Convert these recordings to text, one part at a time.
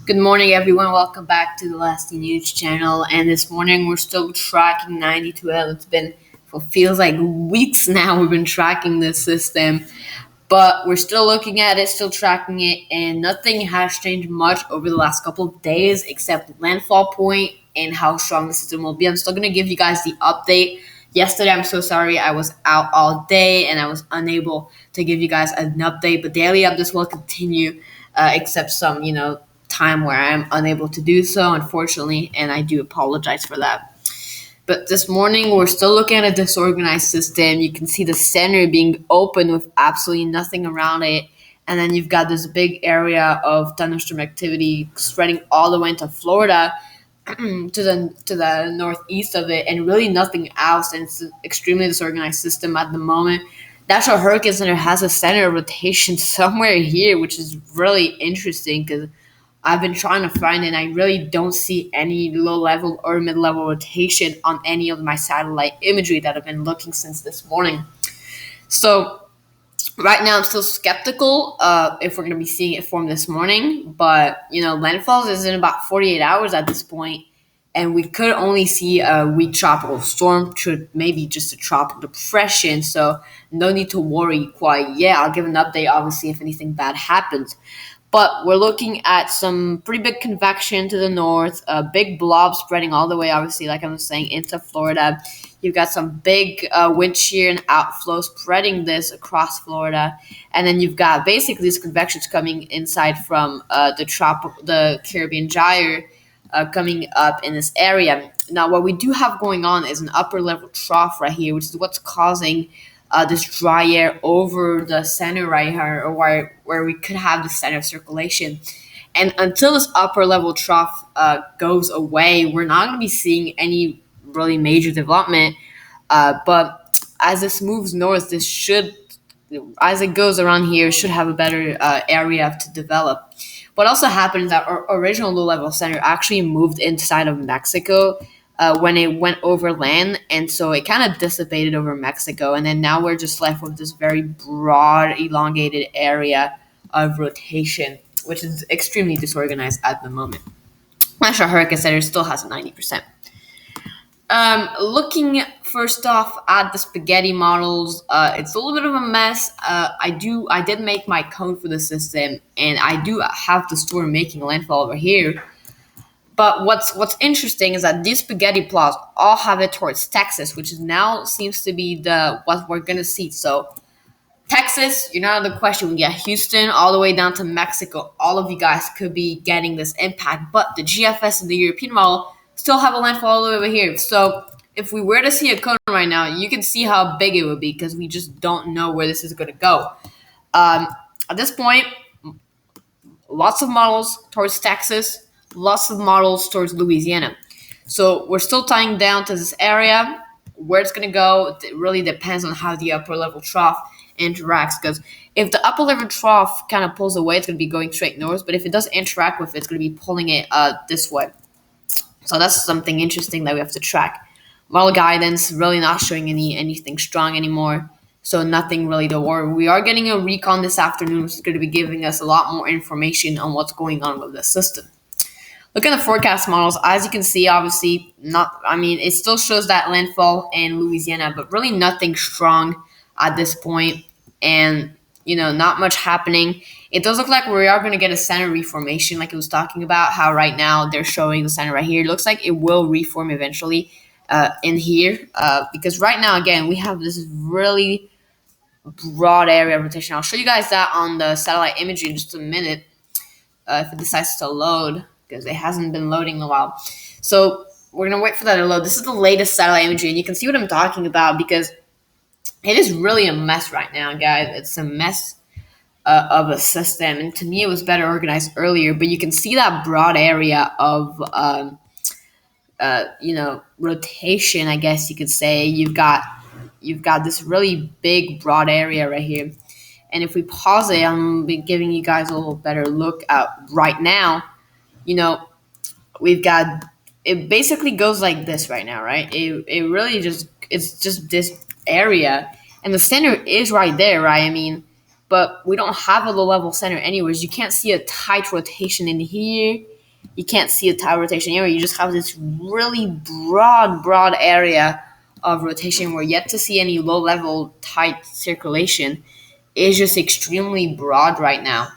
Good morning, everyone. Welcome back to the Lasting News channel. And this morning, we're still tracking 92L. It's been, for feels like weeks now, we've been tracking this system, but we're still looking at it, still tracking it, and nothing has changed much over the last couple of days except landfall point and how strong the system will be. I'm still going to give you guys the update. Yesterday, I'm so sorry, I was out all day and I was unable to give you guys an update, but daily updates will continue, except some, time where I'm unable to do so, unfortunately, and I do apologize for that. But this morning, we're still looking at a disorganized system. You can see the center being open with absolutely nothing around it. And then you've got this big area of thunderstorm activity spreading all the way into Florida to the northeast of it, and really nothing else. And it's an extremely disorganized system at the moment. National Hurricane Center has a center of rotation somewhere here, which is really interesting because I've been trying to find it, and I really don't see any low-level or mid-level rotation on any of my satellite imagery that I've been looking since this morning. So right now, I'm still skeptical if we're going to be seeing it form this morning. But, landfalls is in about 48 hours at this point, and we could only see a weak tropical storm to maybe just a tropical depression. So no need to worry quite yet. I'll give an update, obviously, if anything bad happens. But we're looking at some pretty big convection to the north, a big blob spreading all the way, obviously, like I was saying, into Florida. You've got some big wind shear and outflow spreading this across Florida. And then you've got basically these convections coming inside from the Caribbean Gyre coming up in this area. Now, what we do have going on is an upper level trough right here, which is what's causing this dry air over the center right here, or where we could have the center of circulation. And until this upper level trough goes away, we're not going to be seeing any really major development. But as this moves north, as it goes around here, should have a better area to develop. What also happened is that our original low-level center actually moved inside of Mexico when it went overland, and so it kind of dissipated over Mexico, and then now we're just left with this very broad, elongated area of rotation, which is extremely disorganized at the moment. National Hurricane Center still has 90%. Looking first off at the spaghetti models, it's a little bit of a mess. I did make my cone for the system, and I do have the storm making landfall over here. But what's interesting is that these spaghetti plots all have it towards Texas, which is now seems to be what we're gonna see. So Texas, you're not out of the question. We get Houston all the way down to Mexico. All of you guys could be getting this impact, but the GFS and the European model still have a landfall all the way over here. So if we were to see a cone right now, you can see how big it would be because we just don't know where this is going to go. At this point, lots of models towards Texas, lots of models towards Louisiana. So we're still tying down to this area. Where it's going to go, it really depends on how the upper level trough interacts, because if the upper level trough kind of pulls away, it's going to be going straight north, but if it does interact with it, it's going to be pulling it this way. So that's something interesting that we have to track. Model guidance really not showing anything strong anymore, so nothing really to worry. We are getting a recon this afternoon, which is going to be giving us a lot more information on what's going on with the system. Look at the forecast models. As you can see, obviously, it still shows that landfall in Louisiana, but really nothing strong at this point, and not much happening. It does look like we are going to get a center reformation, like it was talking about, how right now they're showing the center right here. It looks like it will reform eventually in here, because right now, again, we have this really broad area of rotation. I'll show you guys that on the satellite imagery in just a minute, if it decides to load, because it hasn't been loading in a while. So we're going to wait for that to load. This is the latest satellite imagery, and you can see what I'm talking about, because it is really a mess right now, guys. It's a mess of a system, and to me, it was better organized earlier. But you can see that broad area of, rotation. I guess you could say you've got this really big broad area right here. And if we pause it, I'm giving you guys a little better look at right now. We've got it basically goes like this right now, right? It really it's just this area, and the center is right there, right? But we don't have a low level center anyways. You can't see a tight rotation in here, you can't see a tile rotation area. You just have this really broad area of rotation. We're yet to see any low level tight circulation. It's just extremely broad right now.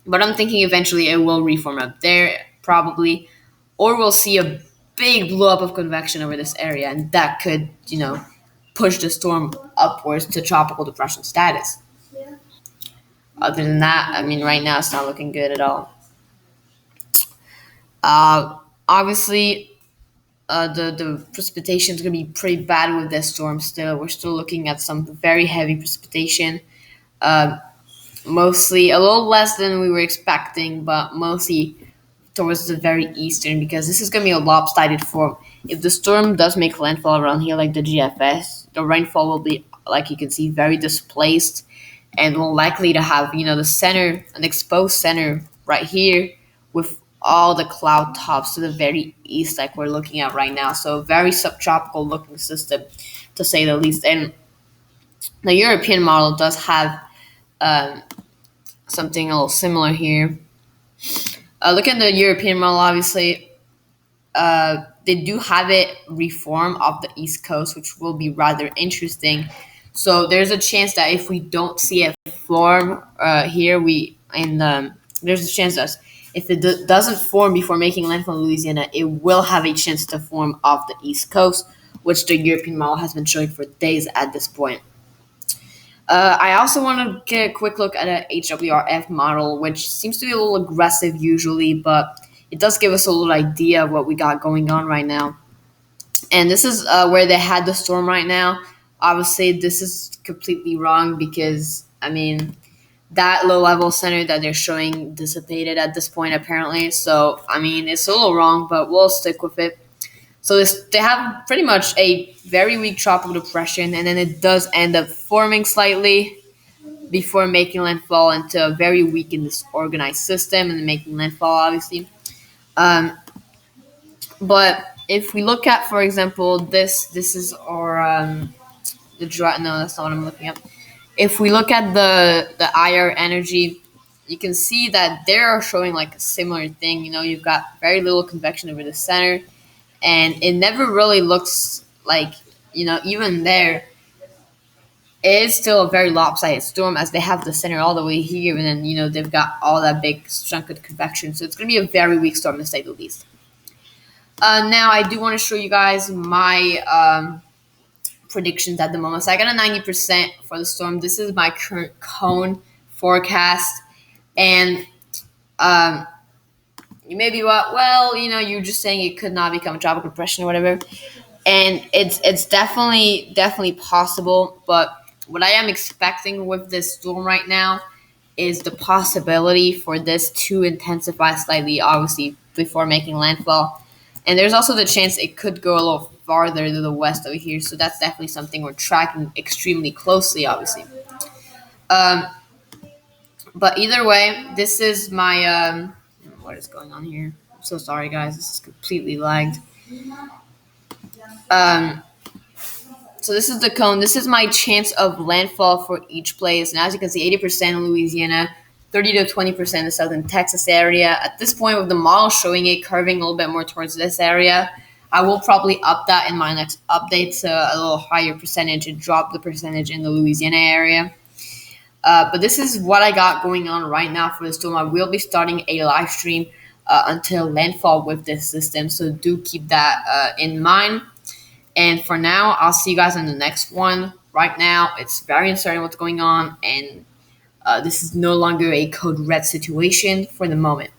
But I'm thinking eventually it will reform up there, probably, or we'll see a big blow up of convection over this area, and that could, push the storm upwards to tropical depression status. Other than that, I mean, right now it's not looking good at all. Obviously, the precipitation is going to be pretty bad with this storm still. We're still looking at some very heavy precipitation. Uh, Mostly a little less than we were expecting, but mostly towards the very eastern, because this is going to be a lopsided form. If the storm does make landfall around here, like the GFS, the rainfall will be, like you can see, very displaced, and will likely to have, the center, an exposed center right here with all the cloud tops to the very east, like we're looking at right now. So very subtropical looking system, to say the least. And the European model does have um, something a little similar here. Look at the European model, obviously. They do have it reform off the East Coast, which will be rather interesting. So there's a chance that if we don't see it form here, there's a chance that if it doesn't form before making landfall in Louisiana, it will have a chance to form off the East Coast, which the European model has been showing for days at this point. I also want to get a quick look at a HWRF model, which seems to be a little aggressive usually, but it does give us a little idea of what we got going on right now. And this is where they had the storm right now. Obviously, this is completely wrong because, I mean, that low level center that they're showing dissipated at this point, apparently. So, I mean, it's a little wrong, but we'll stick with it. So they have pretty much a very weak tropical depression, and then it does end up forming slightly before making landfall into a very weak and disorganized system, and then making landfall, obviously. Um, but if we look at, for example, this is our the dry. No, that's not what I'm looking at. If we look at the IR energy, you can see that they are showing like a similar thing. You've got very little convection over the center, and it never really looks like, even there, it is still a very lopsided storm, as they have the center all the way here, and then, they've got all that big chunk of convection. So it's going to be a very weak storm, to say the least. Now, I do want to show you guys my predictions at the moment. So I got a 90% for the storm. This is my current cone forecast. And you may be well, you're just saying it could not become a tropical depression or whatever. And it's definitely possible. But what I am expecting with this storm right now is the possibility for this to intensify slightly, obviously, before making landfall. And there's also the chance it could go a little farther to the west over here. So that's definitely something we're tracking extremely closely, obviously. Um, but either way, this is my what is going on here? I'm so sorry, guys. This is completely lagged. Um, so this is the cone. This is my chance of landfall for each place. And as you can see, 80% in Louisiana, 30 to 20% in the southern Texas area. At this point, with the model showing it curving a little bit more towards this area, I will probably up that in my next update to a little higher percentage and drop the percentage in the Louisiana area. But this is what I got going on right now for the storm. I will be starting a live stream until landfall with this system, so do keep that in mind. And for now, I'll see you guys in the next one. Right now, it's very uncertain what's going on, and this is no longer a code red situation for the moment.